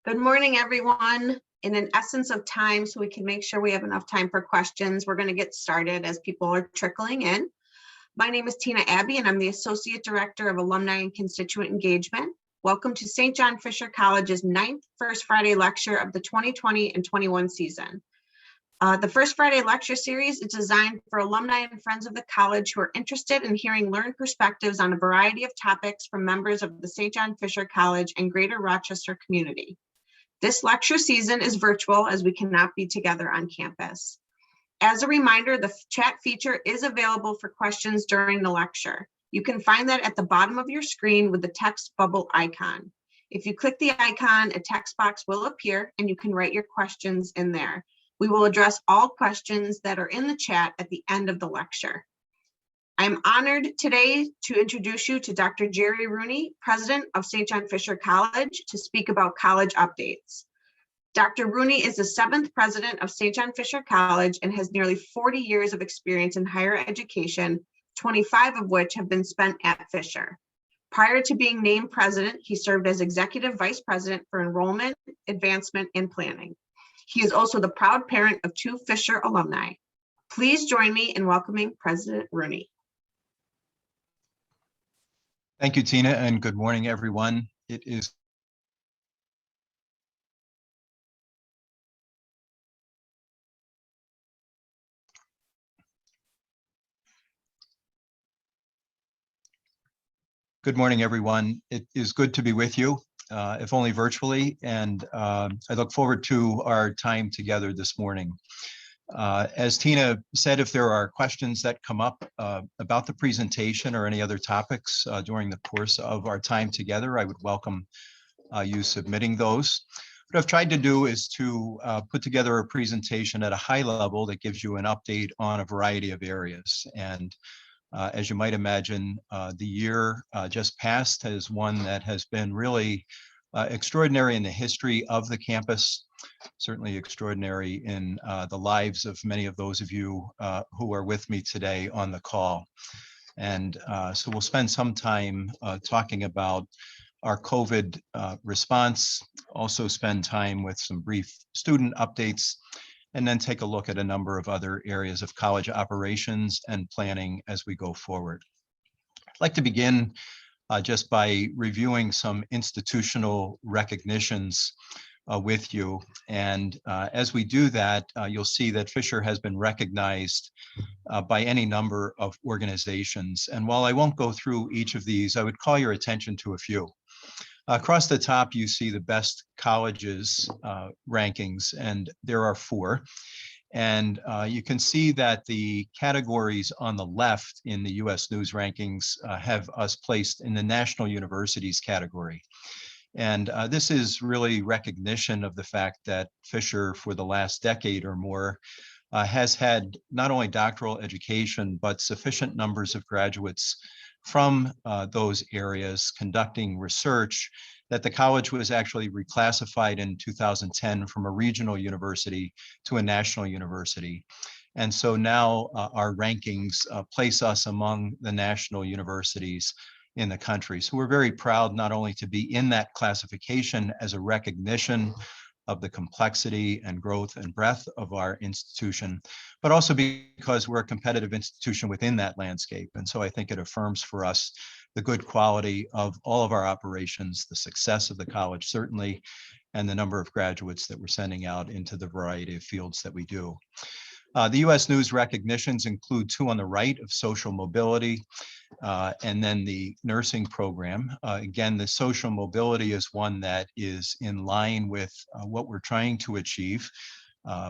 Good morning, everyone. In an essence of time, so we can make sure we have enough time for questions, we're going to get started as people are trickling in. My name is Tina Abbey, and I'm the Associate Director of Alumni and Constituent Engagement. Welcome to St. John Fisher College's 9th First Friday lecture of the 2020 and 21 season. The First Friday lecture series is designed for alumni and friends of the college who are interested in hearing learned perspectives on a variety of topics from members of the St. John Fisher College and Greater Rochester community. This lecture season is virtual as we cannot be together on campus. As a reminder, the chat feature is available for questions during the lecture. You can find that at the bottom of your screen with the text bubble icon. If you click the icon, a text box will appear and you can write your questions in there. We will address all questions that are in the chat at the end of the lecture. I'm honored today to introduce you to Dr. Jerry Rooney, President of St. John Fisher College, to speak about college updates. Dr. Rooney is the 7th president of St. John Fisher College and has nearly 40 years of experience in higher education, 25 of which have been spent at Fisher. Prior to being named president, he served as executive vice president for enrollment, advancement, and planning. He is also the proud parent of 2 Fisher alumni. Please join me in welcoming President Rooney. Thank you, Tina, and good morning, everyone. It is Good morning, everyone. It is good to be with you, if only virtually, and I look forward to our time together this morning. As Tina said, if there are questions that come up about the presentation or any other topics during the course of our time together, I would welcome you submitting those. What I've tried to do is to put together a presentation at a high level that gives you an update on a variety of areas. And as you might imagine, the year just passed is one that has been really extraordinary in the history of the campus, certainly extraordinary in the lives of many of those of you who are with me today on the call. And so we'll spend some time talking about our COVID response, also spend time with some brief student updates, and then take a look at a number of other areas of college operations and planning as we go forward. I'd like to begin just by reviewing some institutional recognitions with you. And as we do that, you'll see that Fisher has been recognized by any number of organizations. And while I won't go through each of these, I would call your attention to a few. Across the top, you see the best colleges rankings, and there are 4. And you can see that the categories on the left in the US News rankings have us placed in the national universities category. And this is really recognition of the fact that Fisher, for the last decade or more, has had not only doctoral education, but sufficient numbers of graduates from those areas conducting research that the college was actually reclassified in 2010 from a regional university to a national university. And so now our rankings place us among the national universities in the country. So we're very proud not only to be in that classification as a recognition of the complexity and growth and breadth of our institution, but also because we're a competitive institution within that landscape. And so I think it affirms for us the good quality of all of our operations, the success of the college, certainly, and the number of graduates that we're sending out into the variety of fields that we do. The US News recognitions include 2 on the right of social mobility, and then the nursing program. Again, the social mobility is one that is in line with what we're trying to achieve.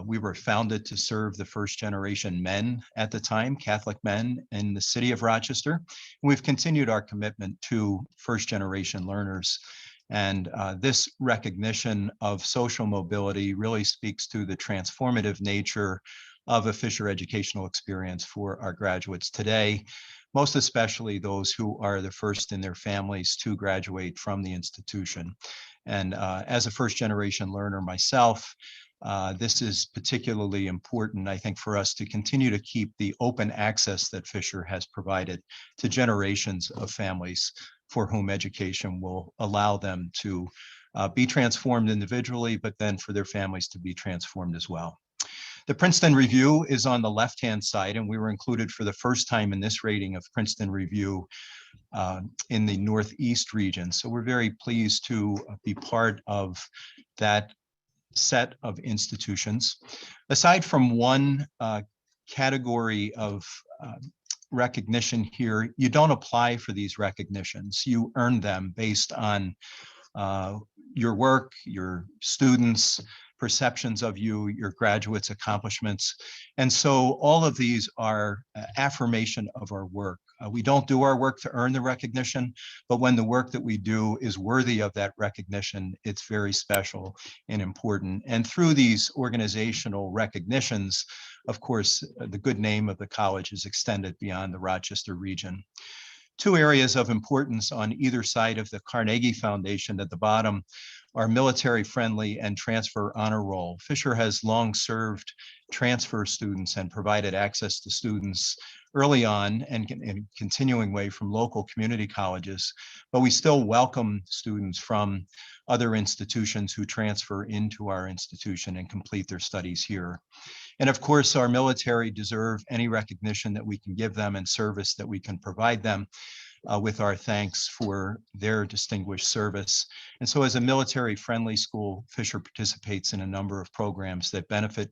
We were founded to serve the first generation men at the time, Catholic men in the city of Rochester. And we've continued our commitment to first generation learners. And this recognition of social mobility really speaks to the transformative nature of a Fisher educational experience for our graduates today, most especially those who are the first in their families to graduate from the institution. And as a first generation learner myself, this is particularly important, I think, for us to continue to keep the open access that Fisher has provided to generations of families for whom education will allow them to be transformed individually, but then for their families to be transformed as well. The Princeton Review is on the left-hand side, and we were included for the first time in this rating of Princeton Review in the Northeast region. So we're very pleased to be part of that set of institutions. Aside from one category of recognition here, you don't apply for these recognitions. You earn them based on your work, your students' perceptions of you, your graduates' accomplishments. And so all of these are affirmation of our work. We don't do our work to earn the recognition, but when the work that we do is worthy of that recognition, it's very special and important. And through these organizational recognitions, of course, the good name of the college is extended beyond the Rochester region. Two areas of importance on either side of the Carnegie Foundation at the bottom are military-friendly and transfer honor roll. Fisher has long served transfer students and provided access to students early on and in a continuing way from local community colleges, but we still welcome students from other institutions who transfer into our institution and complete their studies here. And of course, our military deserve any recognition that we can give them and service that we can provide them with our thanks for their distinguished service. And so as a military-friendly school, Fisher participates in a number of programs that benefit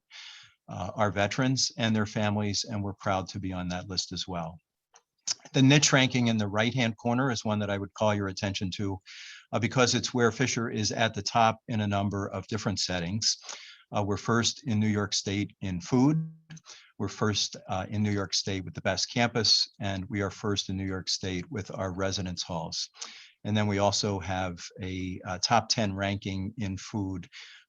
our veterans and their families, and we're proud to be on that list as well. The niche ranking in the right-hand corner is one that I would call your attention to because it's where Fisher is at the top in a number of different settings. We're first in New York State in food. We're first in New York State with the best campus, and we are first in New York State with our residence halls. And then we also have a top 10 ranking in food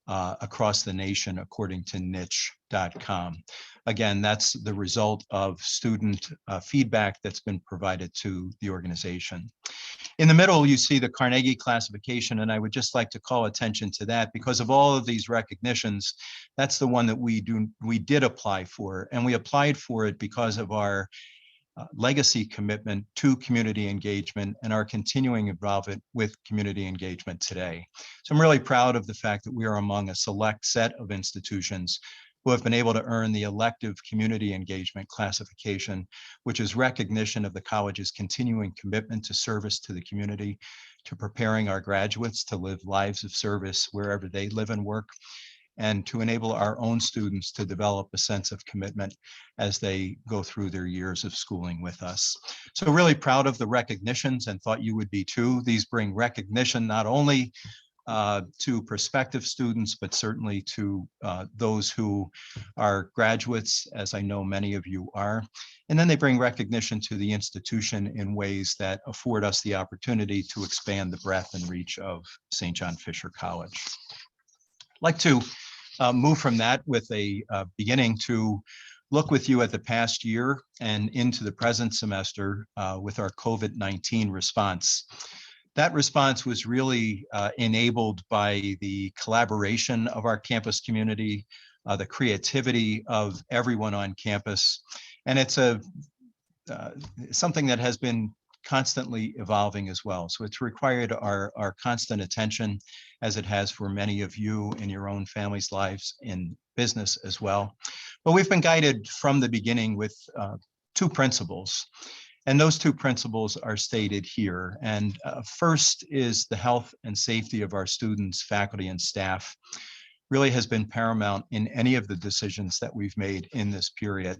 across the nation, according to niche.com. Again, that's the result of student feedback that's been provided to the organization. In the middle, you see the Carnegie classification, and I would just like to call attention to that because of all of these recognitions. That's the one that we did apply for, and we applied for it because of our legacy commitment to community engagement and our continuing involvement with community engagement today. So I'm really proud of the fact that we are among a select set of institutions who have been able to earn the elective community engagement classification, which is recognition of the college's continuing commitment to service to the community, to preparing our graduates to live lives of service wherever they live and work, and to enable our own students to develop a sense of commitment as they go through their years of schooling with us. So really proud of the recognitions and thought you would be too. These bring recognition not only to prospective students, but certainly to those who are graduates, as I know many of you are. And then they bring recognition to the institution in ways that afford us the opportunity to expand the breadth and reach of St. John Fisher College. I'd like to move from that with a beginning to look with you at the past year and into the present semester with our COVID-19 response. That response was really enabled by the collaboration of our campus community, the creativity of everyone on campus. And it's something that has been constantly evolving as well. So it's required our constant attention, as it has for many of you in your own families' lives, in business as well. But we've been guided from the beginning with two principles. And those two principles are stated here. And first is the health and safety of our students, faculty, and staff really has been paramount in any of the decisions that we've made in this period.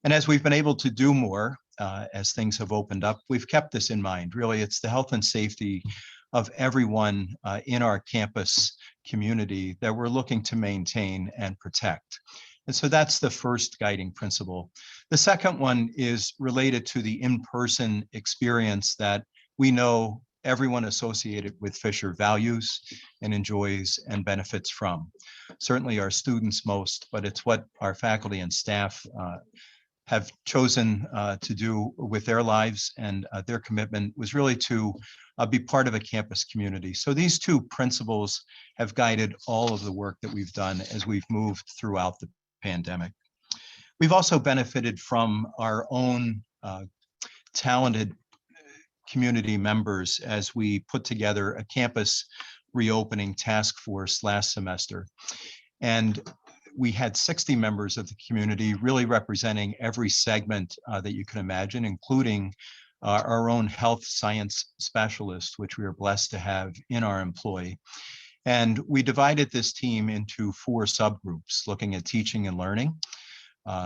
And as we've been able to do more, as things have opened up, we've kept this in mind. Really, it's the health and safety of everyone in our campus community that we're looking to maintain and protect. And so that's the first guiding principle. The second one is related to the in-person experience that we know everyone associated with Fisher values and enjoys and benefits from. Certainly our students most, but it's what our faculty and staff have chosen to do with their lives, and their commitment was really to be part of a campus community. So these two principles have guided all of the work that we've done as we've moved throughout the pandemic. We've also benefited from our own talented community members as we put together a campus reopening task force last semester. And we had 60 members of the community really representing every segment that you can imagine, including our own health science specialist, which we are blessed to have in our employ. And we divided this team into 4 subgroups, looking at teaching and learning,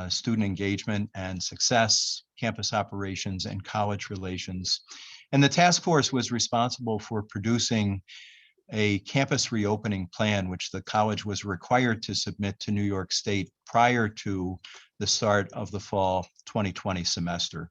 student engagement and success, campus operations, and college relations. And the task force was responsible for producing a campus reopening plan, which the college was required to submit to New York State prior to the start of the fall 2020 semester.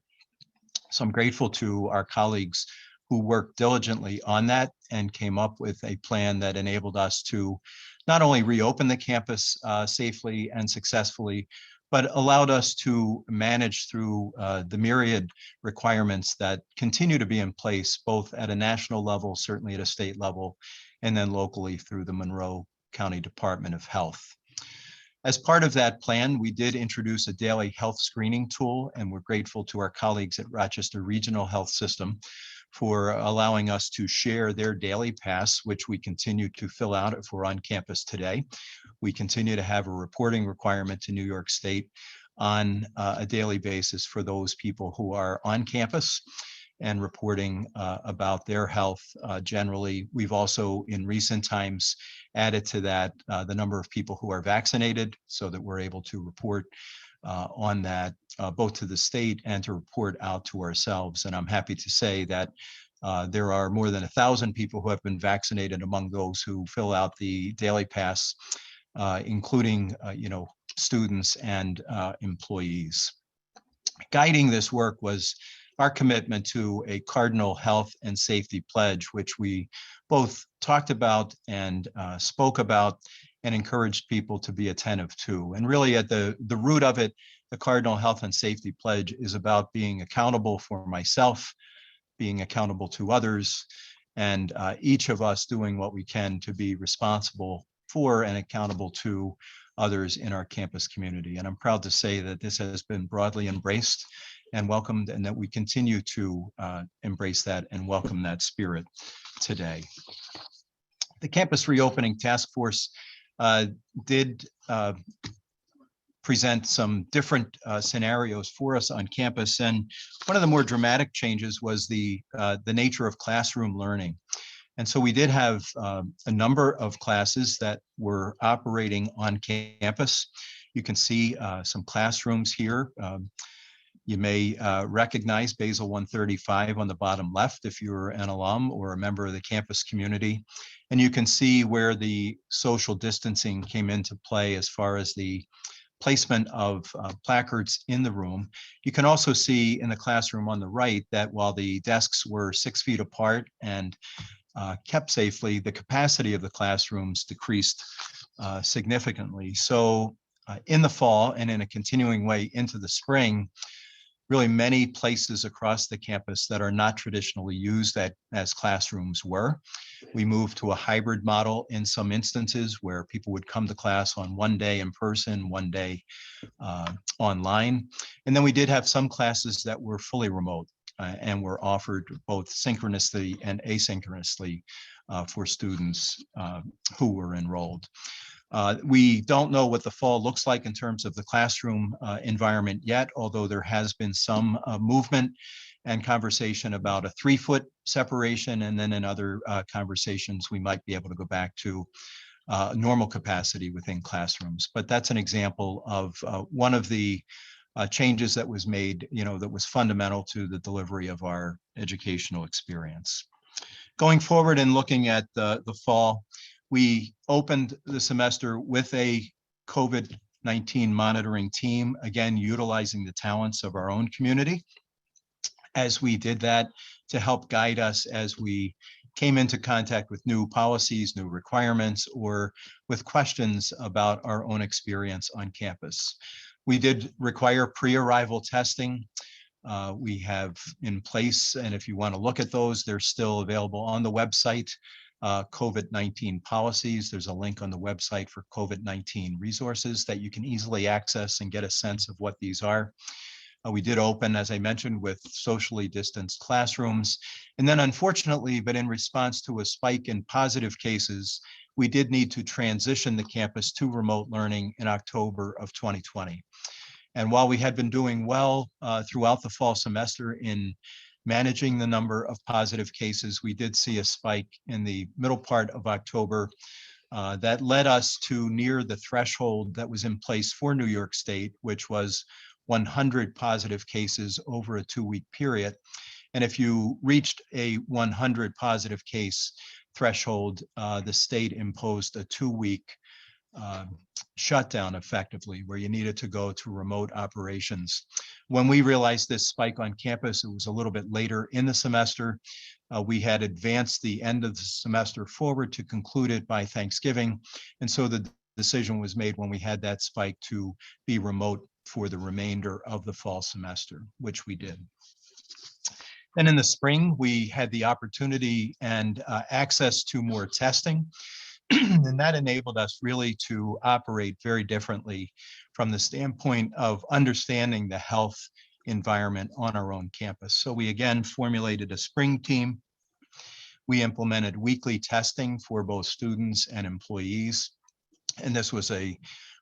So I'm grateful to our colleagues who worked diligently on that and came up with a plan that enabled us to not only reopen the campus safely and successfully, but allowed us to manage through the myriad requirements that continue to be in place, both at a national level, certainly at a state level, and then locally through the Monroe County Department of Health. As part of that plan, we did introduce a daily health screening tool, and we're grateful to our colleagues at Rochester Regional Health System for allowing us to share their daily pass, which we continue to fill out if we're on campus today. We continue to have a reporting requirement to New York State on a daily basis for those people who are on campus and reporting about their health generally. We've also in recent times added to that the number of people who are vaccinated so that we're able to report on that both to the state and to report out to ourselves. And I'm happy to say that there are more than 1,000 people who have been vaccinated among those who fill out the daily pass, including students and employees. Guiding this work was our commitment to a cardinal health and safety pledge, which we both talked about and spoke about and encouraged people to be attentive to. And really at the root of it, the cardinal health and safety pledge is about being accountable for myself, being accountable to others, and each of us doing what we can to be responsible for and accountable to others in our campus community. And I'm proud to say that this has been broadly embraced and welcomed, and that we continue to embrace that and welcome that spirit today. The Campus Reopening Task Force did present some different scenarios for us on campus. And one of the more dramatic changes was the nature of classroom learning. And so we did have a number of classes that were operating on campus. You can see some classrooms here. You may recognize Basel 135 on the bottom left if you're an alum or a member of the campus community. And you can see where the social distancing came into play as far as the placement of placards in the room. You can also see in the classroom on the right that while the desks were 6 feet apart and kept safely, the capacity of the classrooms decreased significantly. So in the fall and in a continuing way into the spring, really many places across the campus that are not traditionally used as classrooms were. We moved to a hybrid model in some instances where people would come to class on one day in person, one day online. And then we did have some classes that were fully remote and were offered both synchronously and asynchronously for students who were enrolled. We don't know what the fall looks like in terms of the classroom environment yet, although there has been some movement and conversation about a 3-foot separation. And then in other conversations, we might be able to go back to normal capacity within classrooms. But that's an example of one of the changes that was made, that was fundamental to the delivery of our educational experience. Going forward and looking at the fall, we opened the semester with a COVID-19 monitoring team, again, utilizing the talents of our own community. As we did that to help guide us as we came into contact with new policies, new requirements, or with questions about our own experience on campus. We did require pre-arrival testing. We have in place, and if you want to look at those, they're still available on the website. COVID-19 policies. There's a link on the website for COVID-19 resources that you can easily access and get a sense of what these are. We did open, as I mentioned, with socially distanced classrooms. And then unfortunately, but in response to a spike in positive cases, we did need to transition the campus to remote learning in October of 2020. And while we had been doing well throughout the fall semester in managing the number of positive cases, we did see a spike in the middle part of October that led us to near the threshold that was in place for New York State, which was 100 positive cases over a 2-week period. And if you reached a 100 positive case threshold, the state imposed a 2-week shutdown effectively, where you needed to go to remote operations. When we realized this spike on campus, it was a little bit later in the semester. We had advanced the end of the semester forward to conclude it by Thanksgiving. And so the decision was made when we had that spike to be remote for the remainder of the fall semester, which we did. Then in the spring, we had the opportunity and access to more testing. And that enabled us really to operate very differently from the standpoint of understanding the health environment on our own campus. So we again formulated a spring team. We implemented weekly testing for both students and employees. And this was a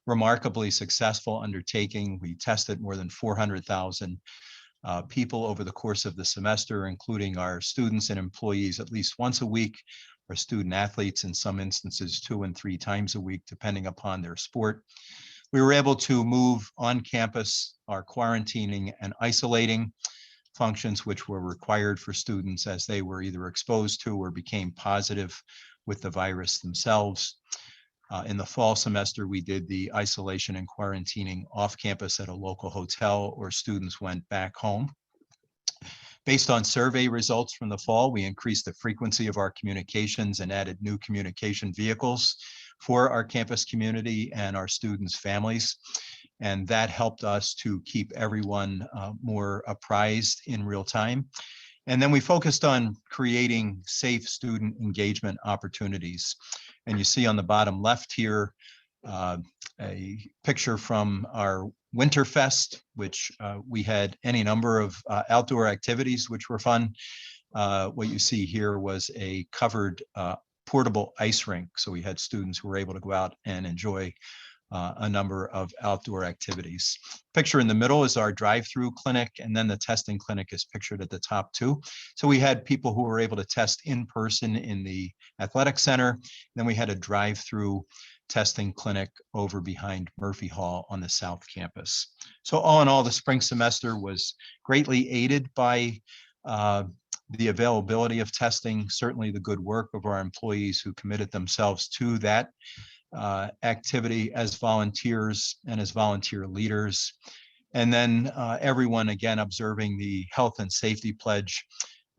remarkably successful undertaking. We tested more than 400,000 people over the course of the semester, including our students and employees at least once a week, our student athletes in some instances 2 and 3 times a week, depending upon their sport. We were able to move on campus our quarantining and isolating functions, which were required for students as they were either exposed to or became positive with the virus themselves. In the fall semester, we did the isolation and quarantining off campus at a local hotel, or students went back home. Based on survey results from the fall, we increased the frequency of our communications and added new communication vehicles for our campus community and our students' families. And that helped us to keep everyone more apprised in real time. And then we focused on creating safe student engagement opportunities. And you see on the bottom left here, a picture from our Winterfest, which we had any number of outdoor activities, which were fun. What you see here was a covered portable ice rink. So we had students who were able to go out and enjoy a number of outdoor activities. Picture in the middle is our drive-through clinic, and then the testing clinic is pictured at the top too. So we had people who were able to test in person in the athletic center. Then we had a drive-through testing clinic over behind Murphy Hall on the South Campus. So all in all, the spring semester was greatly aided by the availability of testing, certainly the good work of our employees who committed themselves to that activity as volunteers and as volunteer leaders. And then everyone again observing the health and safety pledge.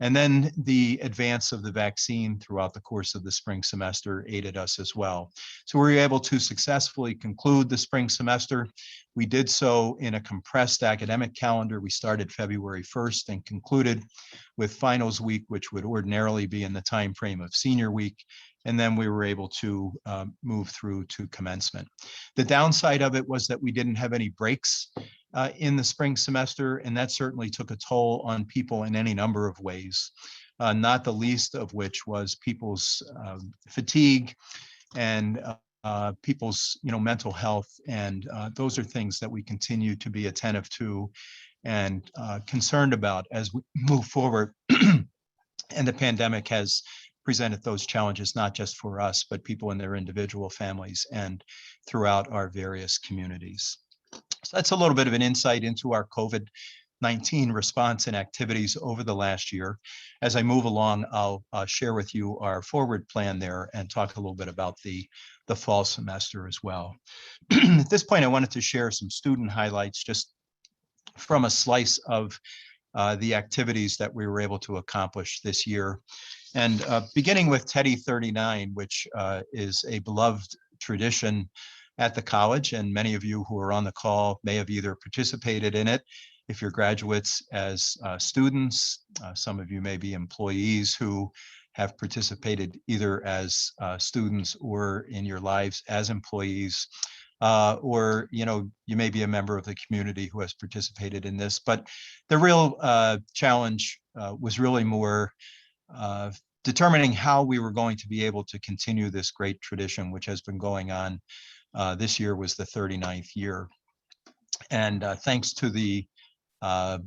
And then the advance of the vaccine throughout the course of the spring semester aided us as well. So we were able to successfully conclude the spring semester. We did so in a compressed academic calendar. We started February 1st and concluded with finals week, which would ordinarily be in the time frame of senior week. And then we were able to move through to commencement. The downside of it was that we didn't have any breaks in the spring semester, and that certainly took a toll on people in any number of ways, not the least of which was people's fatigue and people's mental health. And those are things that we continue to be attentive to and concerned about as we move forward. And the pandemic has presented those challenges, not just for us, but people in their individual families and throughout our various communities. So that's a little bit of an insight into our COVID-19 response and activities over the last year. As I move along, I'll share with you our forward plan there and talk a little bit about the fall semester as well. At this point, I wanted to share some student highlights just from a slice of the activities that we were able to accomplish this year. And beginning with Teddy 39, which is a beloved tradition at the college, and many of you who are on the call may have either participated in it. If you're graduates as students, some of you may be employees who have participated either as students or in your lives as employees. or you may be a member of the community who has participated in this. But the real challenge was really more determining how we were going to be able to continue this great tradition, which has been going on. This year was the 39th year. And thanks to the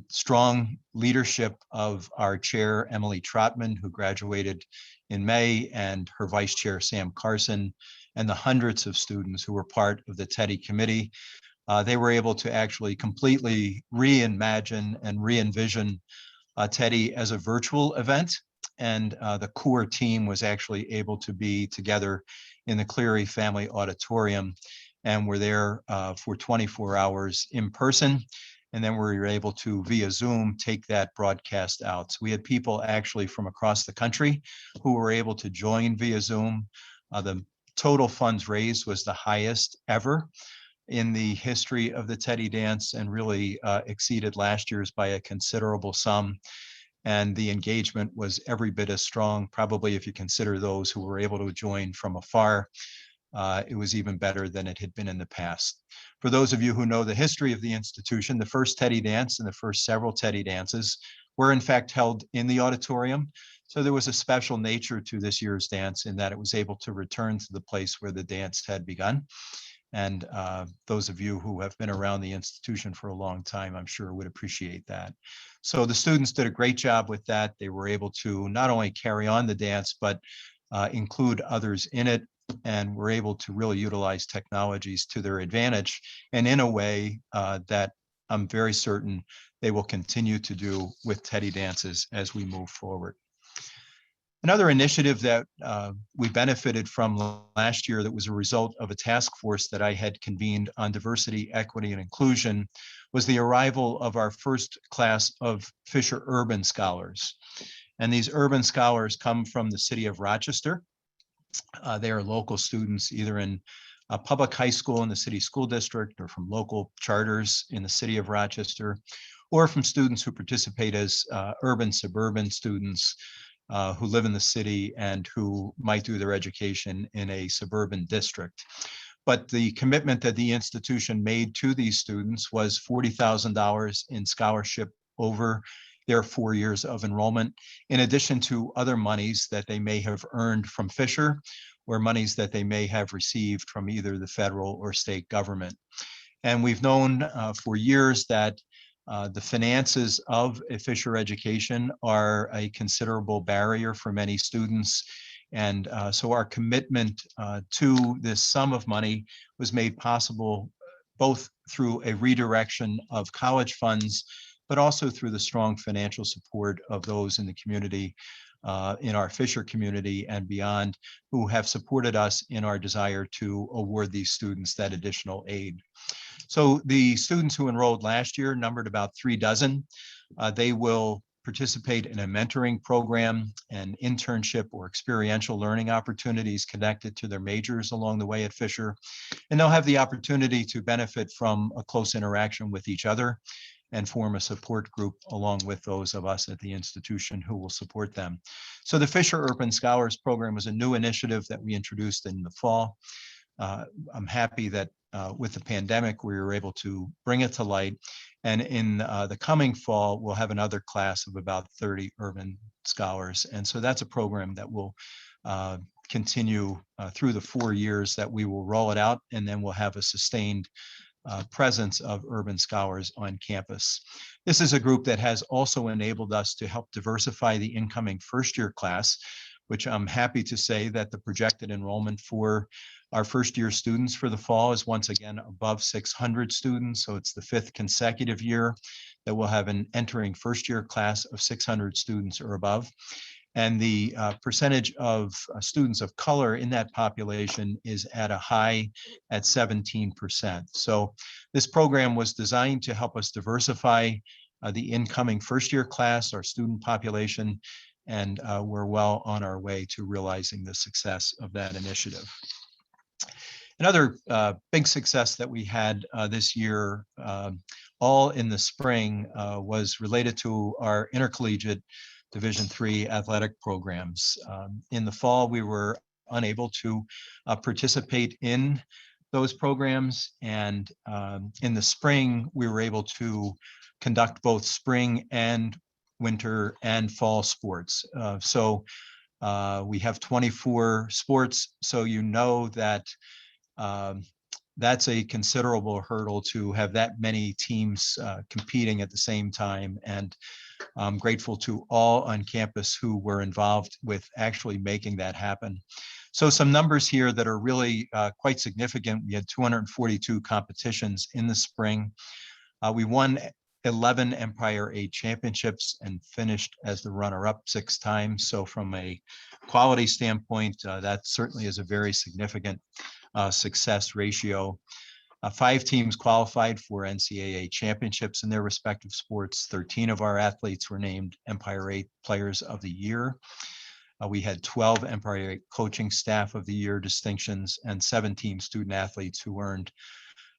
strong leadership of our chair, Emily Trotman, who graduated in May, and her vice chair, Sam Carson, and the hundreds of students who were part of the Teddy committee, they were able to actually completely reimagine and re-envision Teddy as a virtual event. And the core team was actually able to be together in the Cleary Family Auditorium, and were there for 24 hours in person. And then we were able to, via Zoom, take that broadcast out. So we had people actually from across the country who were able to join via Zoom. The total funds raised was the highest ever in the history of the Teddy Dance, and really exceeded last year's by a considerable sum. And the engagement was every bit as strong, probably if you consider those who were able to join from afar. It was even better than it had been in the past. For those of you who know the history of the institution, the first Teddy Dance and the first several Teddy Dances were in fact held in the auditorium. So there was a special nature to this year's dance in that it was able to return to the place where the dance had begun. And those of you who have been around the institution for a long time, I'm sure would appreciate that. So the students did a great job with that. They were able to not only carry on the dance, but include others in it, and were able to really utilize technologies to their advantage, and in a way that I'm very certain they will continue to do with Teddy Dances as we move forward. Another initiative that we benefited from last year that was a result of a task force that I had convened on diversity, equity, and inclusion was the arrival of our first class of Fisher Urban Scholars. And these urban scholars come from the city of Rochester. They are local students, either in a public high school in the city school district, or from local charters in the city of Rochester, or from students who participate as urban suburban students who live in the city and who might do their education in a suburban district. But the commitment that the institution made to these students was $40,000 in scholarship over their 4 years of enrollment, in addition to other monies that they may have earned from Fisher, or monies that they may have received from either the federal or state government. And we've known for years that the finances of a Fisher education are a considerable barrier for many students. And so our commitment to this sum of money was made possible both through a redirection of college funds, but also through the strong financial support of those in the community, in our Fisher community and beyond, who have supported us in our desire to award these students that additional aid. So the students who enrolled last year numbered about 3 dozen. They will participate in a mentoring program, an internship or experiential learning opportunities connected to their majors along the way at Fisher. And they'll have the opportunity to benefit from a close interaction with each other and form a support group along with those of us at the institution who will support them. So the Fisher Urban Scholars Program was a new initiative that we introduced in the fall. I'm happy that with the pandemic, we were able to bring it to light. And in the coming fall, we'll have another class of about 30 urban scholars. And so that's a program that will continue through the 4 years that we will roll it out, and then we'll have a sustained presence of urban scholars on campus. This is a group that has also enabled us to help diversify the incoming first year class, which I'm happy to say that the projected enrollment for our first year students for the fall is once again above 600 students. So it's the 5th consecutive year that we'll have an entering first year class of 600 students or above. And the percentage of students of color in that population is at a high at 17%. So this program was designed to help us diversify the incoming first year class, our student population, and we're well on our way to realizing the success of that initiative. Another big success that we had this year, all in the spring, was related to our intercollegiate Division III athletic programs. In the fall, we were unable to participate in those programs. And in the spring, we were able to conduct both spring and winter and fall sports. We have 24 sports, so you know that that's a considerable hurdle to have that many teams competing at the same time. And I'm grateful to all on campus who were involved with actually making that happen. So some numbers here that are really quite significant. We had 242 competitions in the spring. We won 11 Empire 8 championships and finished as the runner-up 6 times. So from a quality standpoint, that certainly is a very significant success ratio. 5 teams qualified for NCAA championships in their respective sports. 13 of our athletes were named Empire 8 Players of the Year. We had 12 Empire 8 Coaching Staff of the Year distinctions and 17 student athletes who earned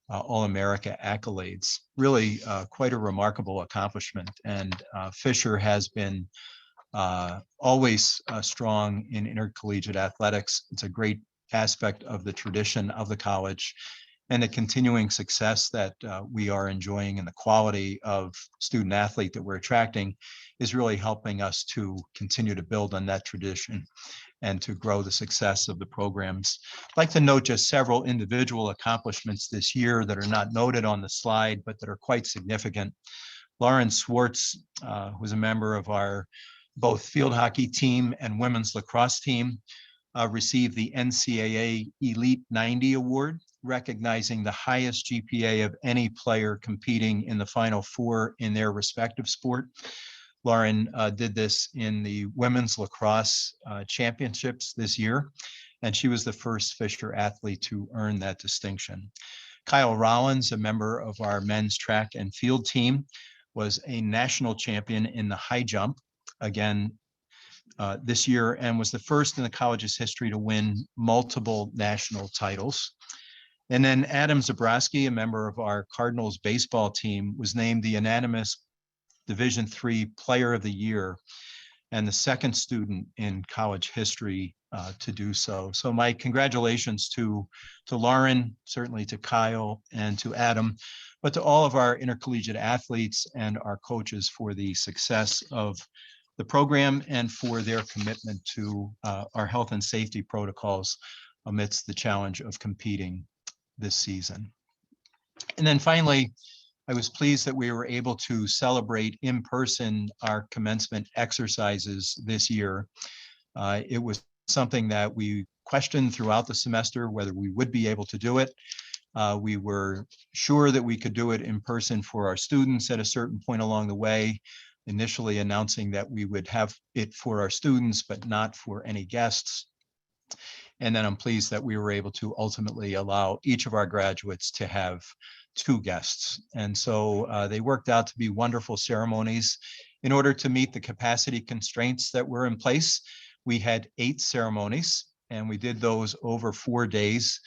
All-America accolades. Really quite a remarkable accomplishment. And Fisher has been always strong in intercollegiate athletics. It's a great aspect of the tradition of the college, and the continuing success that we are enjoying and the quality of student athlete that we're attracting is really helping us to continue to build on that tradition and to grow the success of the programs. I'd like to note just several individual accomplishments this year that are not noted on the slide, but that are quite significant. Lauren Swartz, who's a member of our both field hockey team and women's lacrosse team, received the NCAA Elite 90 Award, recognizing the highest GPA of any player competing in the Final Four in their respective sport. Lauren did this in the women's lacrosse championships this year, and she was the first Fisher athlete to earn that distinction. Kyle Rollins, a member of our men's track and field team, was a national champion in the high jump again this year, and was the first in the college's history to win multiple national titles. And then Adam Zabrowski, a member of our Cardinals baseball team, was named the unanimous Division III Player of the Year, and the second student in college history to do so. So my congratulations to Lauren, certainly to Kyle and to Adam, but to all of our intercollegiate athletes and our coaches for the success of the program and for their commitment to our health and safety protocols amidst the challenge of competing this season. And then finally, I was pleased that we were able to celebrate in person our commencement exercises this year. It was something that we questioned throughout the semester whether we would be able to do it. We were sure that we could do it in person for our students at a certain point along the way, initially announcing that we would have it for our students, but not for any guests. And then I'm pleased that we were able to ultimately allow each of our graduates to have 2 guests. And so they worked out to be wonderful ceremonies. In order to meet the capacity constraints that were in place, we had 8 ceremonies, and we did those over 4 days.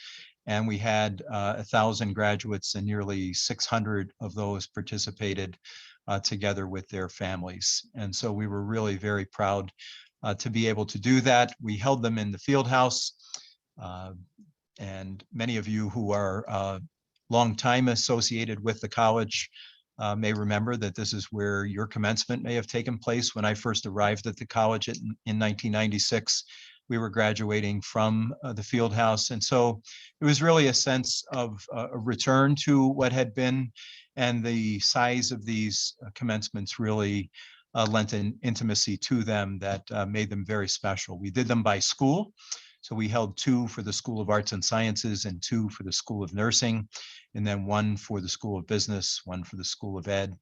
And we had 1,000 graduates, and nearly 600 of those participated together with their families. And so we were really very proud to be able to do that. We held them in the field house. And many of you who are long time associated with the college may remember that this is where your commencement may have taken place. When I first arrived at the college in 1996, we were graduating from the field house. And so it was really a sense of a return to what had been, and the size of these commencements really lent an intimacy to them that made them very special. We did them by school. So we held 2 for the School of Arts and Sciences and 2 for the School of Nursing, and then 1 for the School of Business, 1 for the School of Ed,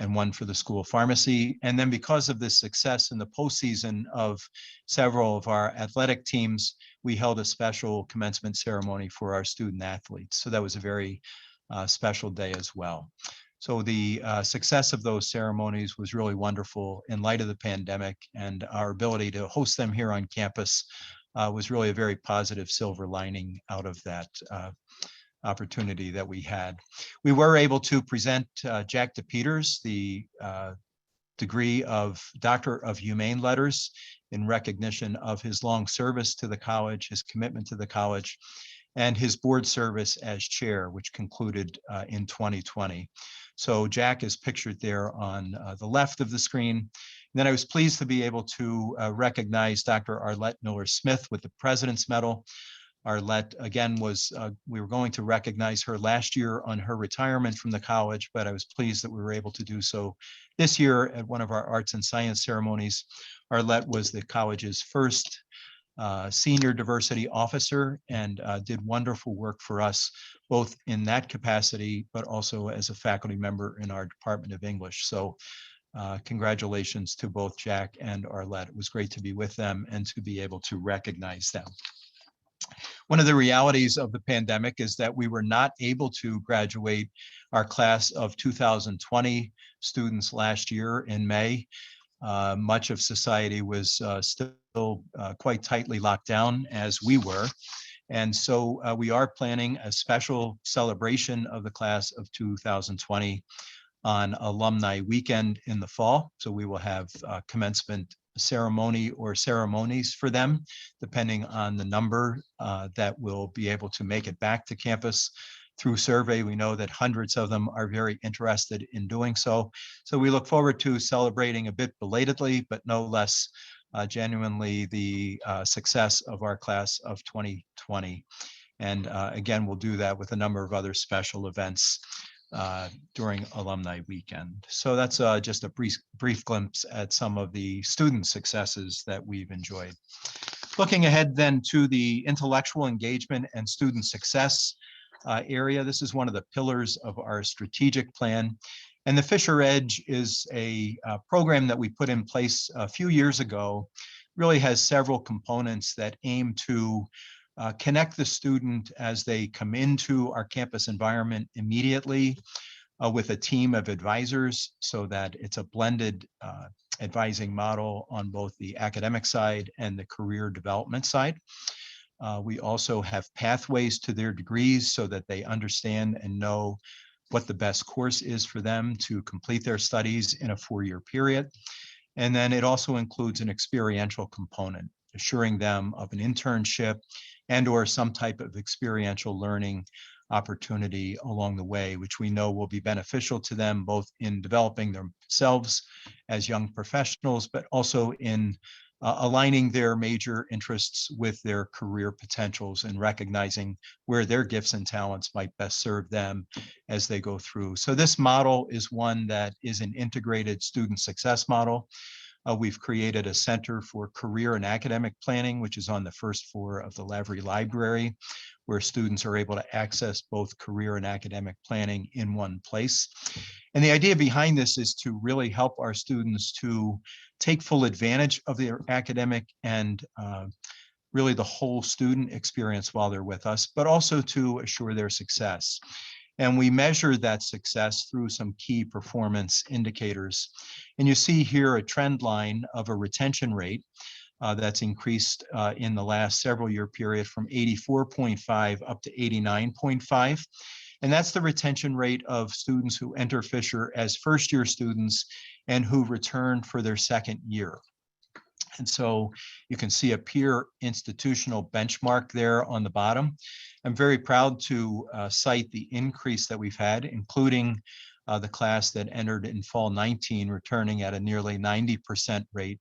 and 1 for the School of Pharmacy. And then because of this success in the postseason of several of our athletic teams, we held a special commencement ceremony for our student athletes. So that was a very special day as well. So the success of those ceremonies was really wonderful in light of the pandemic, and our ability to host them here on campus was really a very positive silver lining out of that opportunity that we had. We were able to present Jack DePeters the degree of Doctor of Humane Letters in recognition of his long service to the college, his commitment to the college. and his board service as chair, which concluded in 2020. So Jack is pictured there on the left of the screen. And then I was pleased to be able to recognize Dr. Arlette Miller-Smith with the President's Medal. Arlette, again, we were going to recognize her last year on her retirement from the college, but I was pleased that we were able to do so this year at one of our arts and science ceremonies. Arlette was the college's first senior diversity officer and did wonderful work for us, both in that capacity, but also as a faculty member in our Department of English. So congratulations to both Jack and Arlette. It was great to be with them and to be able to recognize them. One of the realities of the pandemic is that we were not able to graduate our class of 2020 students last year in May. Much of society was still quite tightly locked down, as we were. And so we are planning a special celebration of the class of 2020 on Alumni Weekend in the fall. So we will have commencement ceremony or ceremonies for them, depending on the number that will be able to make it back to campus. Through survey, we know that hundreds of them are very interested in doing so. So we look forward to celebrating a bit belatedly, but no less genuinely the success of our class of 2020. And again, we'll do that with a number of other special events during Alumni Weekend. So that's just a brief glimpse at some of the student successes that we've enjoyed. Looking ahead then to the intellectual engagement and student success area, this is one of the pillars of our strategic plan. And the Fisher Edge is a program that we put in place a few years ago, really has several components that aim to connect the student as they come into our campus environment immediately with a team of advisors, so that it's a blended advising model on both the academic side and the career development side. We also have pathways to their degrees so that they understand and know what the best course is for them to complete their studies in a 4-year period. And then it also includes an experiential component, assuring them of an internship and or some type of experiential learning opportunity along the way, which we know will be beneficial to them both in developing themselves as young professionals, but also in aligning their major interests with their career potentials and recognizing where their gifts and talents might best serve them as they go through. So this model is one that is an integrated student success model. We've created a Center for Career and Academic Planning, which is on the first floor of the Lavery Library, where students are able to access both career and academic planning in one place. And the idea behind this is to really help our students to take full advantage of their academic and really the whole student experience while they're with us, but also to assure their success. And we measure that success through some key performance indicators. And you see here a trend line of a retention rate that's increased in the last several year period from 84.5 up to 89.5. And that's the retention rate of students who enter Fisher as first-year students and who return for their second year. And so you can see a peer institutional benchmark there on the bottom. I'm very proud to cite the increase that we've had, including the class that entered in fall 19, returning at a nearly 90% rate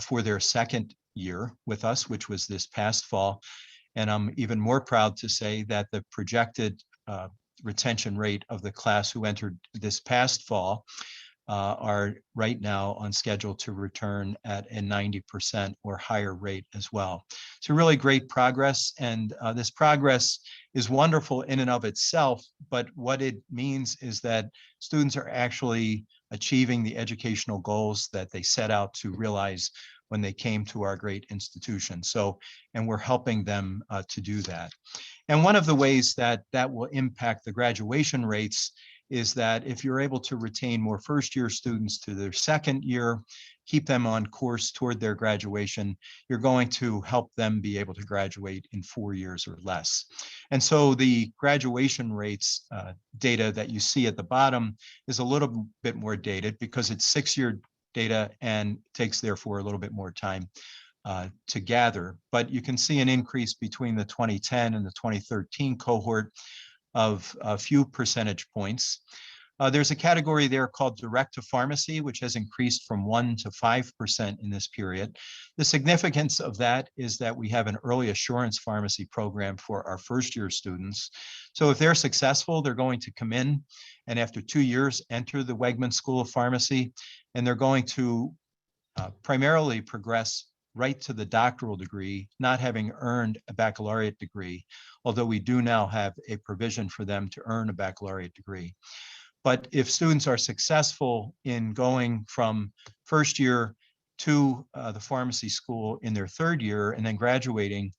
for their second year with us, which was this past fall. And I'm even more proud to say that the projected retention rate of the class who entered this past fall are right now on schedule to return at a 90% or higher rate as well. So really great progress, and this progress is wonderful in and of itself, but what it means is that students are actually achieving the educational goals that they set out to realize when they came to our great institution. So, and we're helping them to do that. And one of the ways that that will impact the graduation rates is that if you're able to retain more first-year students to their second year, keep them on course toward their graduation, you're going to help them be able to graduate in 4 years or less. And so the graduation rates data that you see at the bottom is a little bit more dated because it's 6-year data and takes therefore a little bit more time to gather, but you can see an increase between the 2010 and the 2013 cohort of a few percentage points. There's a category there called direct to pharmacy, which has increased from 1 to 5% in this period. The significance of that is that we have an early assurance pharmacy program for our first-year students. So if they're successful, they're going to come in and after 2 years enter the Wegman School of Pharmacy, and they're going to primarily progress right to the doctoral degree, not having earned a baccalaureate degree, although we do now have a provision for them to earn a baccalaureate degree. But if students are successful in going from first year to the pharmacy school in their third year and then graduating,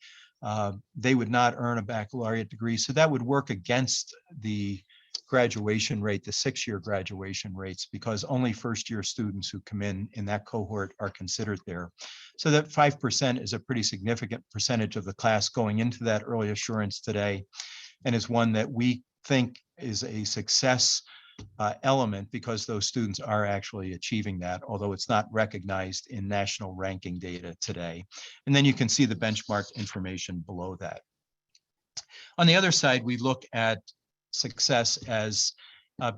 they would not earn a baccalaureate degree. So that would work against the graduation rate, the 6-year graduation rates, because only first-year students who come in that cohort are considered there. So that 5% is a pretty significant percentage of the class going into that early assurance today, and is one that we think is a success element because those students are actually achieving that, although it's not recognized in national ranking data today. And then you can see the benchmark information below that. On the other side, we look at success as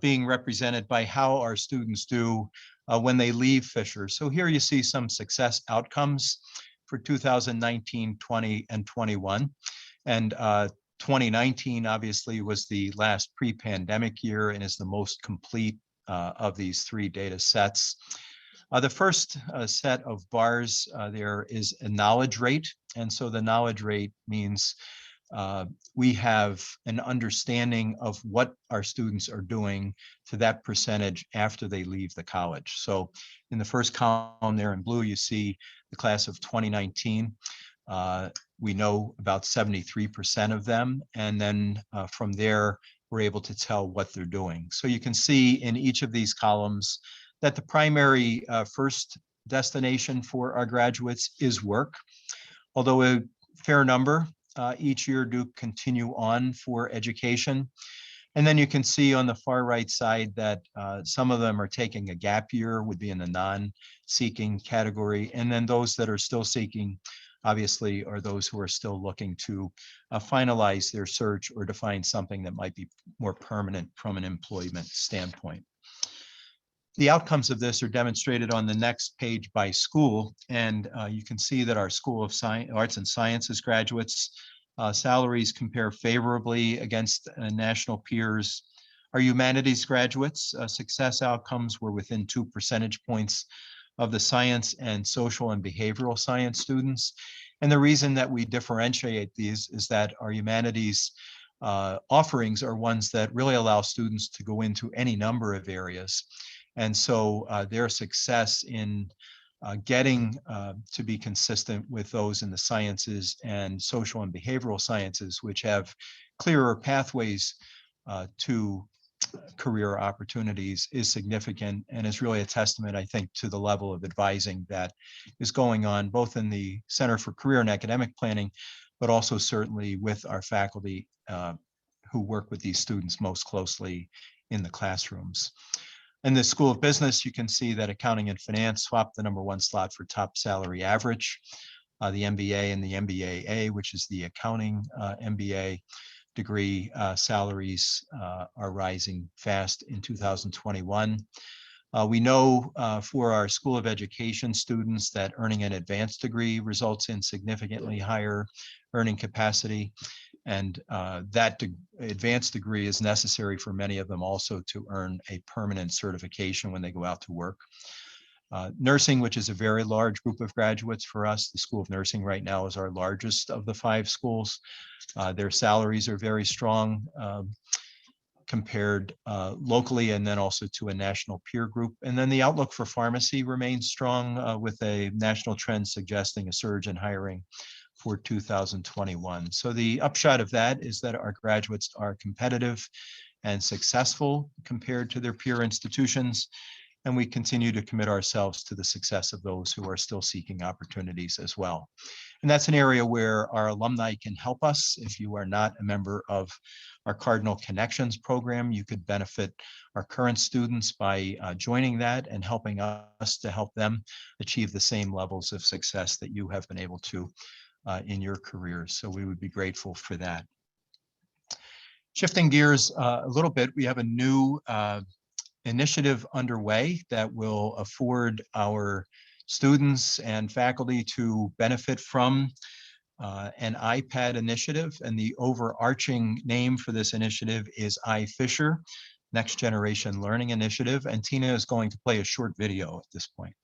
being represented by how our students do when they leave Fisher. So here you see some success outcomes for 2019, 20, and 21. And 2019 obviously was the last pre-pandemic year and is the most complete of these 3 data sets. The first set of bars there is a knowledge rate. And so the knowledge rate means we have an understanding of what our students are doing to that percentage after they leave the college. So in the first column there in blue, you see the class of 2019. We know about 73% of them. And then from there, we're able to tell what they're doing. So you can see in each of these columns that the primary first destination for our graduates is work, although a fair number each year do continue on for education. And then you can see on the far right side that some of them are taking a gap year, would be in the non-seeking category. And then those that are still seeking, obviously, are those who are still looking to finalize their search or to find something that might be more permanent from an employment standpoint. The outcomes of this are demonstrated on the next page by school, and you can see that our School of Arts and Sciences graduates salaries compare favorably against national peers. Our humanities graduates success outcomes were within 2 percentage points of the science and social and behavioral science students. And the reason that we differentiate these is that our humanities offerings are ones that really allow students to go into any number of areas. And so their success in getting to be consistent with those in the sciences and social and behavioral sciences, which have clearer pathways to career opportunities, is significant and is really a testament, I think, to the level of advising that is going on both in the Center for Career and Academic Planning, but also certainly with our faculty who work with these students most closely in the classrooms. In the School of Business, you can see that accounting and finance swapped the #1 slot for top salary average. The MBA and the MBAA, which is the accounting MBA degree, salaries are rising fast in 2021. We know for our School of Education students that earning an advanced degree results in significantly higher earning capacity. And that advanced degree is necessary for many of them also to earn a permanent certification when they go out to work. Nursing, which is a very large group of graduates for us, the School of Nursing right now is our largest of the 5 schools. Their salaries are very strong compared locally and then also to a national peer group. And then the outlook for pharmacy remains strong with a national trend suggesting a surge in hiring for 2021. So the upshot of that is that our graduates are competitive and successful compared to their peer institutions. and we continue to commit ourselves to the success of those who are still seeking opportunities as well. And that's an area where our alumni can help us. If you are not a member of our Cardinal Connections program, you could benefit our current students by joining that and helping us to help them achieve the same levels of success that you have been able to in your careers. So we would be grateful for that. Shifting gears a little bit, we have a new initiative underway that will afford our students and faculty to benefit from an iPad initiative. And the overarching name for this initiative is iFisher, Next Generation Learning Initiative. And Tina is going to play a short video at this point.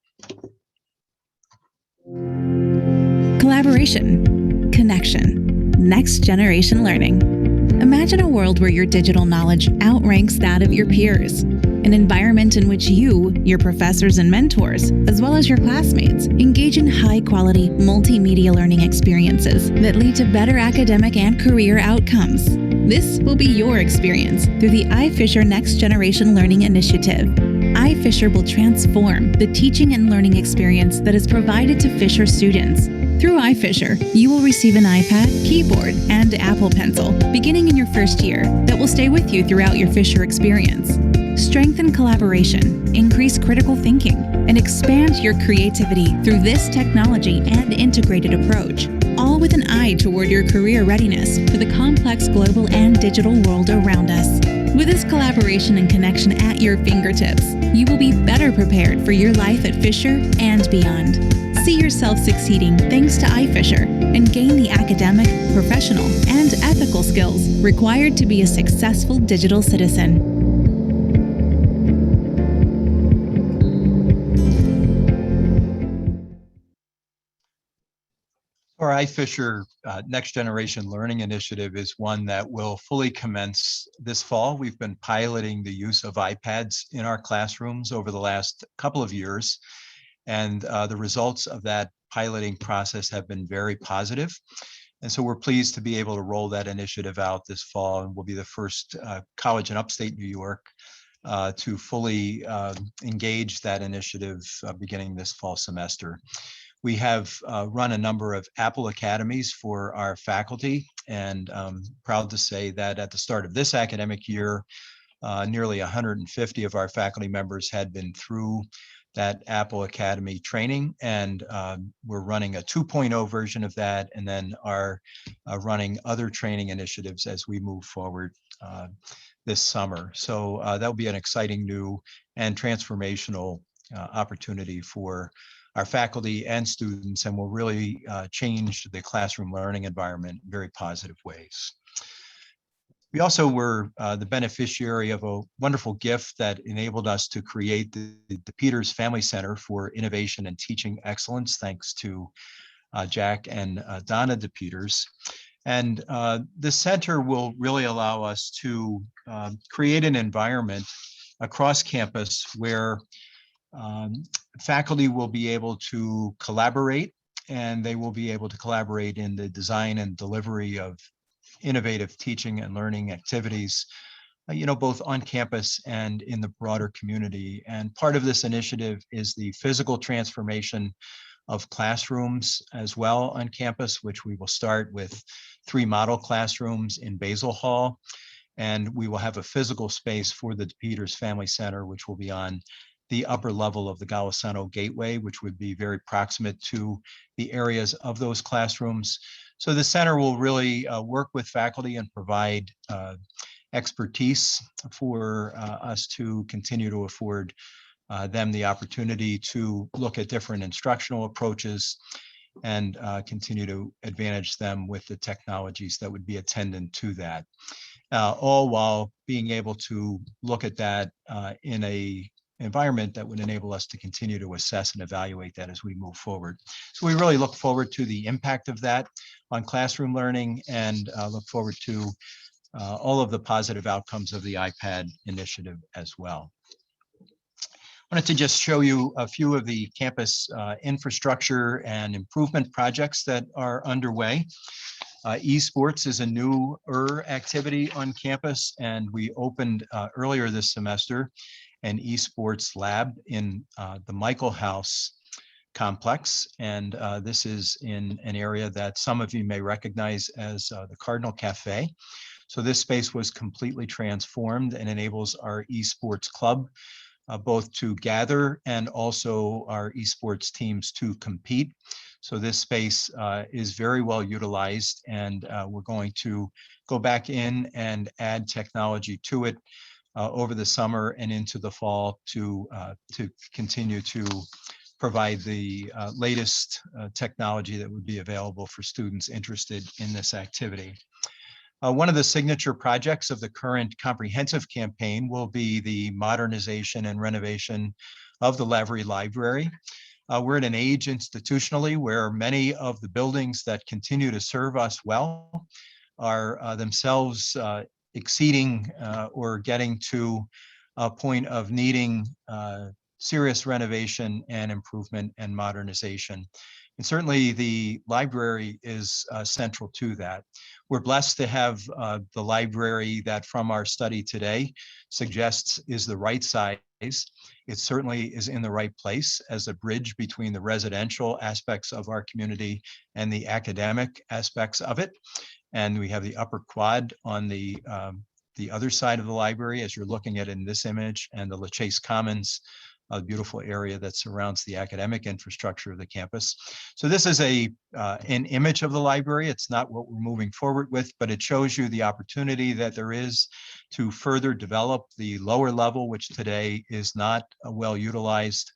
Collaboration, connection, next generation learning. Imagine a world where your digital knowledge outranks that of your peers. An environment in which you, your professors and mentors, as well as your classmates, engage in high-quality multimedia learning experiences that lead to better academic and career outcomes. This will be your experience through the iFisher Next Generation Learning Initiative. iFisher will transform the teaching and learning experience that is provided to Fisher students. Through iFisher, you will receive an iPad, keyboard, and Apple Pencil beginning in your first year that will stay with you throughout your Fisher experience. Strengthen collaboration, increase critical thinking, and expand your creativity through this technology and integrated approach, all with an eye toward your career readiness for the complex global and digital world around us. With this collaboration and connection at your fingertips, you will be better prepared for your life at Fisher and beyond. See yourself succeeding thanks to iFisher and gain the academic, professional, and ethical skills required to be a successful digital citizen. Our iFisher Next Generation Learning Initiative is one that will fully commence this fall. We've been piloting the use of iPads in our classrooms over the last couple of years, and the results of that piloting process have been very positive. And so we're pleased to be able to roll that initiative out this fall, and we'll be the first college in upstate New York to fully engage that initiative beginning this fall semester. We have run a number of Apple Academies for our faculty, and I'm proud to say that at the start of this academic year, nearly 150 of our faculty members had been through that Apple Academy training, and we're running a 2.0 version of that, and then are running other training initiatives as we move forward this summer. So that'll be an exciting new and transformational opportunity for our faculty and students, and will really change the classroom learning environment in very positive ways. We also were the beneficiary of a wonderful gift that enabled us to create the Peters Family Center for Innovation and Teaching Excellence, thanks to Jack and Donna DePeters. And this center will really allow us to create an environment across campus where faculty will be able to collaborate, and they will be able to collaborate in the design and delivery of innovative teaching and learning activities, both on campus and in the broader community. And part of this initiative is the physical transformation of classrooms as well on campus, which we will start with 3 model classrooms in Basil Hall. And we will have a physical space for the Peters Family Center, which will be on the upper level of the Golisano Gateway, which would be very proximate to the areas of those classrooms. So the center will really work with faculty and provide expertise for us to continue to afford them the opportunity to look at different instructional approaches and continue to advantage them with the technologies that would be attendant to that. All while being able to look at that in a environment that would enable us to continue to assess and evaluate that as we move forward. So we really look forward to the impact of that on classroom learning, and look forward to all of the positive outcomes of the iPad initiative as well. I wanted to just show you a few of the campus infrastructure and improvement projects that are underway. Esports is a newer activity on campus, and we opened earlier this semester. an esports lab in the Michael House complex. And this is in an area that some of you may recognize as the Cardinal Cafe. So this space was completely transformed and enables our esports club both to gather and also our esports teams to compete. So this space is very well utilized, and we're going to go back in and add technology to it over the summer and into the fall to continue to provide the latest technology that would be available for students interested in this activity. One of the signature projects of the current comprehensive campaign will be the modernization and renovation of the Lavery Library. We're at an age institutionally where many of the buildings that continue to serve us well are themselves exceeding or getting to a point of needing serious renovation and improvement and modernization. And certainly the library is central to that. We're blessed to have the library that from our study today suggests is the right size. It certainly is in the right place as a bridge between the residential aspects of our community and the academic aspects of it. And we have the upper quad on the other side of the library as you're looking at in this image, and the LaChase Commons, a beautiful area that surrounds the academic infrastructure of the campus. So this is an image of the library. It's not what we're moving forward with, but it shows you the opportunity that there is to further develop the lower level, which today is not well utilized,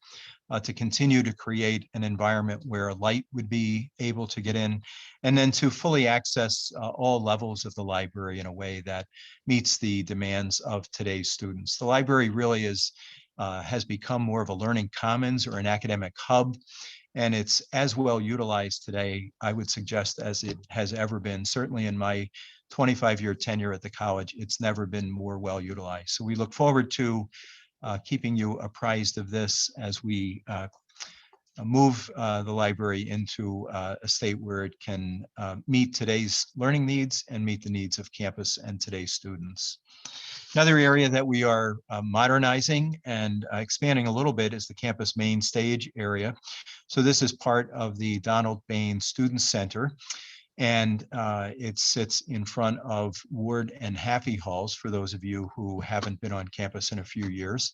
to continue to create an environment where light would be able to get in, and then to fully access all levels of the library in a way that meets the demands of today's students. The library really has become more of a learning commons or an academic hub, and it's as well utilized today, I would suggest, as it has ever been. Certainly in my 25-year tenure at the college, it's never been more well utilized. So we look forward to keeping you apprised of this as we move the library into a state where it can meet today's learning needs and meet the needs of campus and today's students. Another area that we are modernizing and expanding a little bit is the campus main stage area. So this is part of the Donald Bain Student Center, and it sits in front of Ward and Haffey Halls for those of you who haven't been on campus in a few years.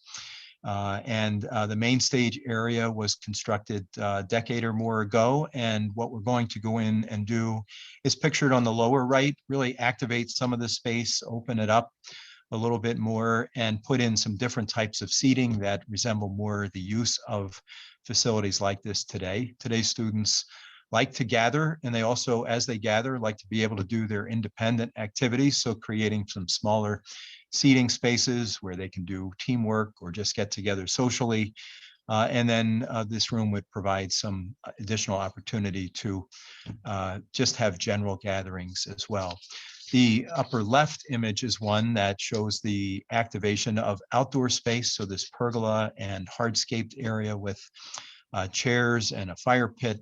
The main stage area was constructed a decade or more ago, and what we're going to go in and do is pictured on the lower right, really activate some of the space, open it up a little bit more, and put in some different types of seating that resemble more the use of facilities like this today. Today's students like to gather, and they also, as they gather, like to be able to do their independent activities. So creating some smaller seating spaces where they can do teamwork or just get together socially. And then this room would provide some additional opportunity to just have general gatherings as well. The upper left image is one that shows the activation of outdoor space. So this pergola and hardscaped area with chairs and a fire pit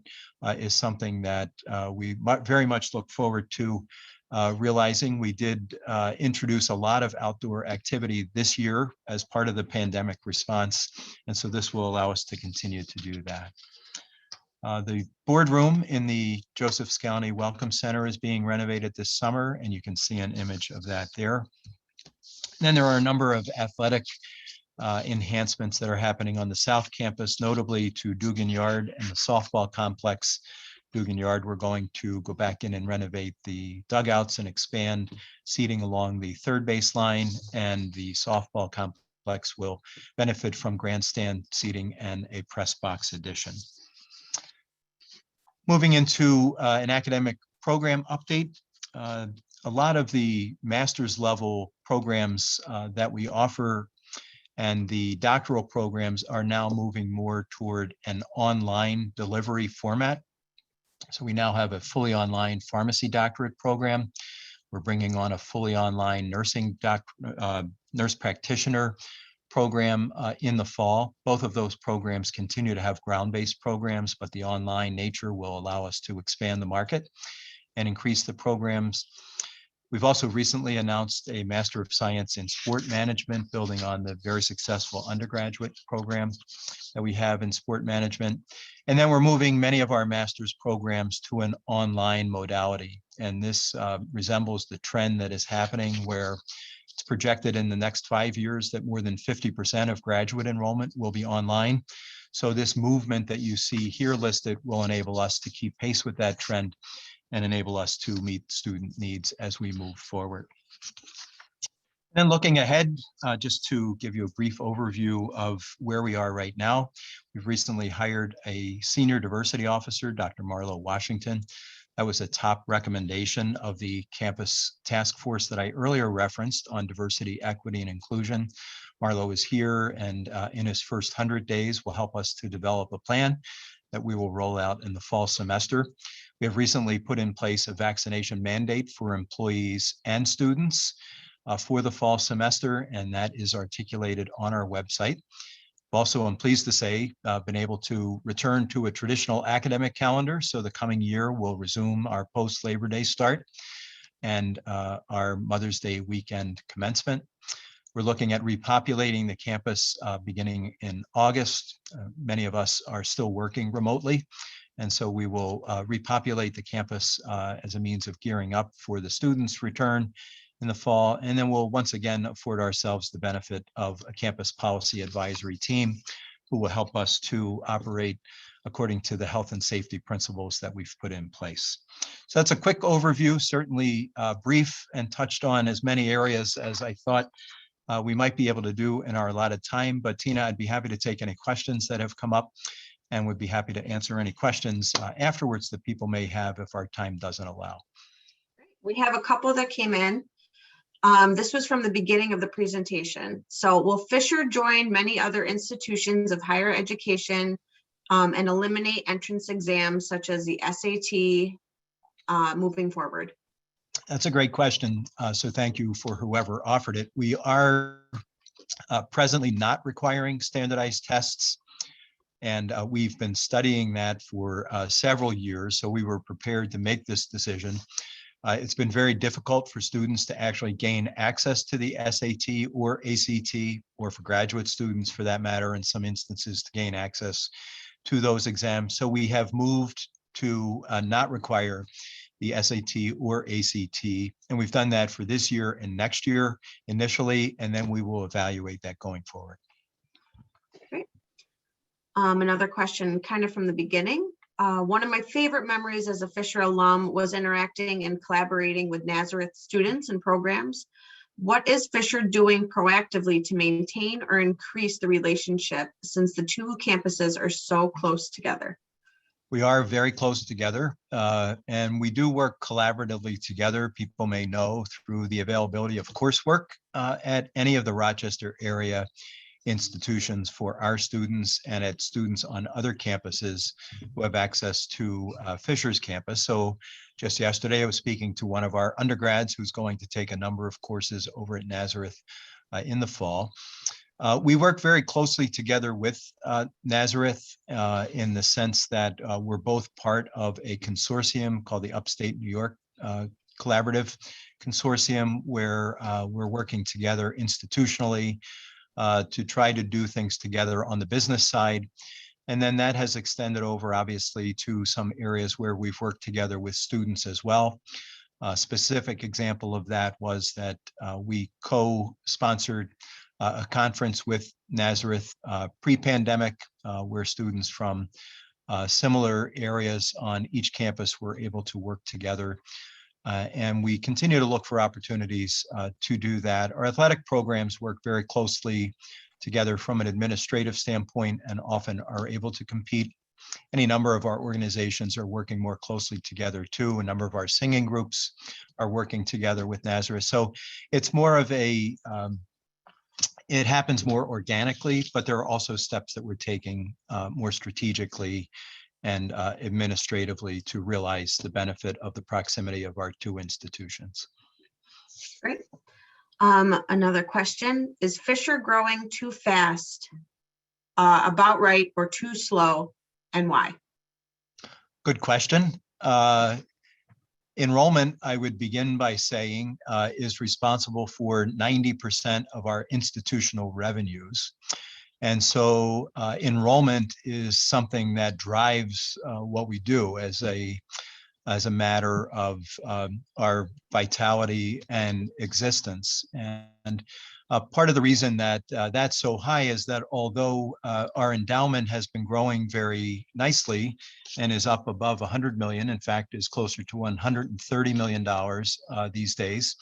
is something that we very much look forward to realizing. We did introduce a lot of outdoor activity this year as part of the pandemic response. And so this will allow us to continue to do that. The boardroom in the Joseph Scalani Welcome Center is being renovated this summer, and you can see an image of that there. Then there are a number of athletic enhancements that are happening on the South Campus, notably to Dugan Yard and the softball complex. Dugan Yard, we're going to go back in and renovate the dugouts and expand seating along the third baseline, and the softball complex will benefit from grandstand seating and a press box addition. Moving into an academic program update, a lot of the master's level programs that we offer and the doctoral programs are now moving more toward an online delivery format. So we now have a fully online pharmacy doctorate program. We're bringing on a fully online nurse practitioner program in the fall. Both of those programs continue to have ground-based programs, but the online nature will allow us to expand the market and increase the programs. We've also recently announced a Master of Science in Sport Management, building on the very successful undergraduate program that we have in sport management. And then we're moving many of our master's programs to an online modality. And this resembles the trend that is happening, where it's projected in the next 5 years that more than 50% of graduate enrollment will be online. So this movement that you see here listed will enable us to keep pace with that trend and enable us to meet student needs as we move forward. Then looking ahead, just to give you a brief overview of where we are right now, we've recently hired a senior diversity officer, Dr. Marlo Washington. That was a top recommendation of the campus task force that I earlier referenced on diversity, equity, and inclusion. Marlo is here and in his first 100 days will help us to develop a plan that we will roll out in the fall semester. We have recently put in place a vaccination mandate for employees and students for the fall semester, and that is articulated on our website. Also, I'm pleased to say, been able to return to a traditional academic calendar. So the coming year will resume our post-Labor Day start and our Mother's Day weekend commencement. We're looking at repopulating the campus beginning in August. Many of us are still working remotely, and so we will repopulate the campus as a means of gearing up for the students' return in the fall. And then we'll once again afford ourselves the benefit of a campus policy advisory team who will help us to operate according to the health and safety principles that we've put in place. So that's a quick overview, certainly brief, and touched on as many areas as I thought we might be able to do in our allotted time. But Tina, I'd be happy to take any questions that have come up and would be happy to answer any questions afterwards that people may have if our time doesn't allow. We have a couple that came in. This was from the beginning of the presentation. So will Fisher join many other institutions of higher education and eliminate entrance exams such as the SAT moving forward? That's a great question. So thank you for whoever offered it. We are presently not requiring standardized tests, and we've been studying that for several years. So we were prepared to make this decision. It's been very difficult for students to actually gain access to the SAT or ACT, or for graduate students for that matter, in some instances, to gain access to those exams. So we have moved to not require the SAT or ACT, and we've done that for this year and next year initially, and then we will evaluate that going forward. Great. Another question kind of from the beginning. One of my favorite memories as a Fisher alum was interacting and collaborating with Nazareth students and programs. What is Fisher doing proactively to maintain or increase the relationship since the two campuses are so close together? We are very close together, and we do work collaboratively together. People may know through the availability of coursework at any of the Rochester area institutions for our students and at students on other campuses who have access to Fisher's campus. So just yesterday, I was speaking to one of our undergrads who's going to take a number of courses over at Nazareth in the fall. We work very closely together with Nazareth in the sense that we're both part of a consortium called the Upstate New York Collaborative Consortium, where we're working together institutionally to try to do things together on the business side. And then that has extended over, obviously, to some areas where we've worked together with students as well. A specific example of that was that we co-sponsored a conference with Nazareth pre-pandemic, where students from similar areas on each campus were able to work together. And we continue to look for opportunities to do that. Our athletic programs work very closely together from an administrative standpoint and often are able to compete. Any number of our organizations are working more closely together too. A number of our singing groups are working together with Nazareth. So it's more of a, it happens more organically, but there are also steps that we're taking more strategically and administratively to realize the benefit of the proximity of our two institutions. Great. Another question, is Fisher growing too fast, about right, or too slow, and why? Good question. Enrollment, I would begin by saying, is responsible for 90% of our institutional revenues. And so enrollment is something that drives what we do as a matter of our vitality and existence. And part of the reason that that's so high is that although our endowment has been growing very nicely and is up above 100 million, in fact, is closer to $130 million these days,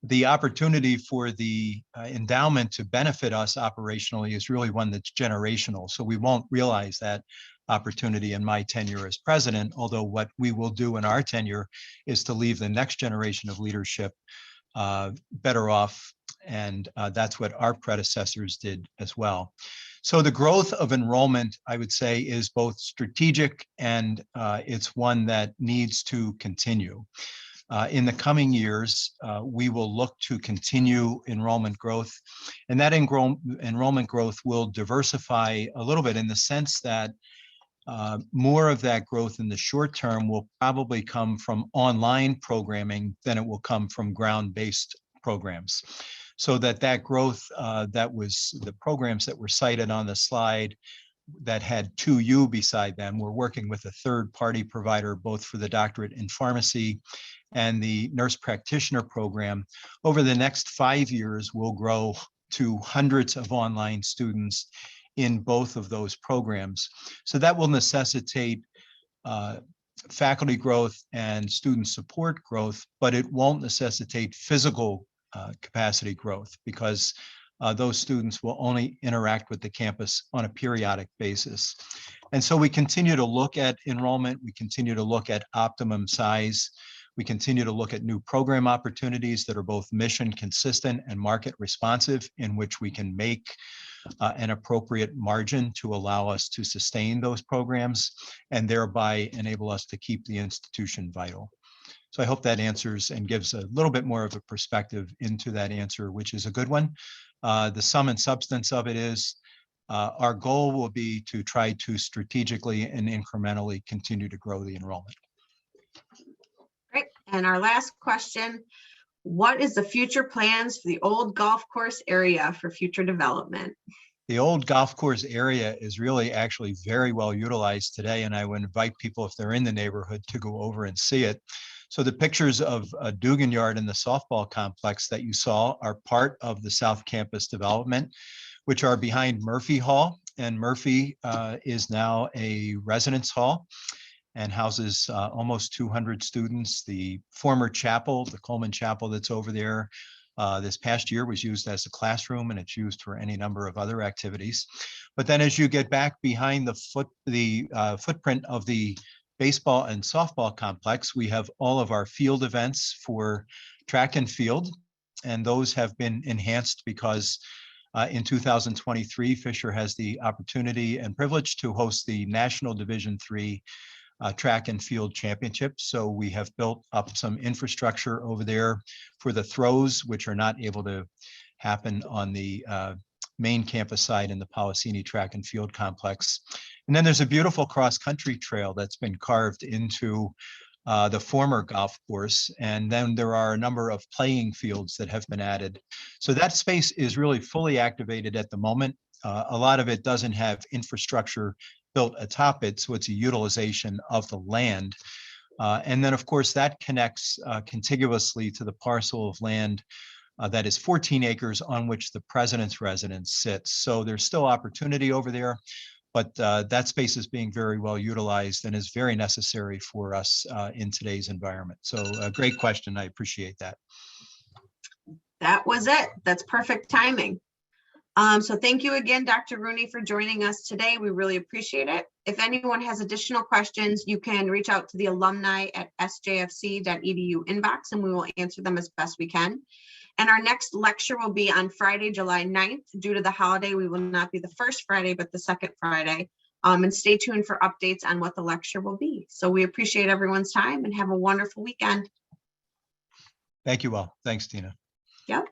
the opportunity for the endowment to benefit us operationally is really one that's generational. So we won't realize that opportunity in my tenure as president, although what we will do in our tenure is to leave the next generation of leadership better off. And that's what our predecessors did as well. So the growth of enrollment, I would say, is both strategic and it's one that needs to continue. In the coming years, we will look to continue enrollment growth, and that enrollment growth will diversify a little bit in the sense that more of that growth in the short term will probably come from online programming than it will come from ground-based programs. So that growth that was the programs that were cited on the slide that had 2U beside them, we're working with a third-party provider, both for the doctorate in pharmacy and the nurse practitioner program. Over the next 5 years, we'll grow to hundreds of online students in both of those programs. So that will necessitate faculty growth and student support growth, but it won't necessitate physical capacity growth because those students will only interact with the campus on a periodic basis. And so we continue to look at enrollment, we continue to look at optimum size, we continue to look at new program opportunities that are both mission consistent and market responsive, in which we can make an appropriate margin to allow us to sustain those programs and thereby enable us to keep the institution vital. So I hope that answers and gives a little bit more of a perspective into that answer, which is a good one. The sum and substance of it is our goal will be to try to strategically and incrementally continue to grow the enrollment. Great. And our last question, what is the future plans for the old golf course area for future development? The old golf course area is really actually very well utilized today, and I would invite people, if they're in the neighborhood, to go over and see it. So the pictures of Dugan Yard and the softball complex that you saw are part of the South Campus development, which are behind Murphy Hall. And Murphy is now a residence hall and houses almost 200 students. The former chapel, the Coleman Chapel that's over there, this past year was used as a classroom, and it's used for any number of other activities. But then as you get back behind the footprint of the baseball and softball complex, we have all of our field events for track and field, and those have been enhanced because in 2023, Fisher has the opportunity and privilege to host the National Division III track and field championship. So we have built up some infrastructure over there for the throws, which are not able to happen on the main campus side in the Policini track and field complex. And then there's a beautiful cross-country trail that's been carved into the former golf course. And then there are a number of playing fields that have been added. So that space is really fully activated at the moment. A lot of it doesn't have infrastructure built atop it, so it's a utilization of the land. And then, of course, that connects contiguously to the parcel of land that is 14 acres on which the president's residence sits. So there's still opportunity over there, but that space is being very well utilized and is very necessary for us in today's environment. So a great question. I appreciate that. That was it. That's perfect timing. So thank you again, Dr. Rooney, for joining us today. We really appreciate it. If anyone has additional questions, you can reach out to the alumni at sjfc.edu inbox, and we will answer them as best we can. And our next lecture will be on Friday, July 9th. Due to the holiday, we will not be the first Friday, but the second Friday. And stay tuned for updates on what the lecture will be. So we appreciate everyone's time and have a wonderful weekend. Thank you all. Thanks, Tina. Yep.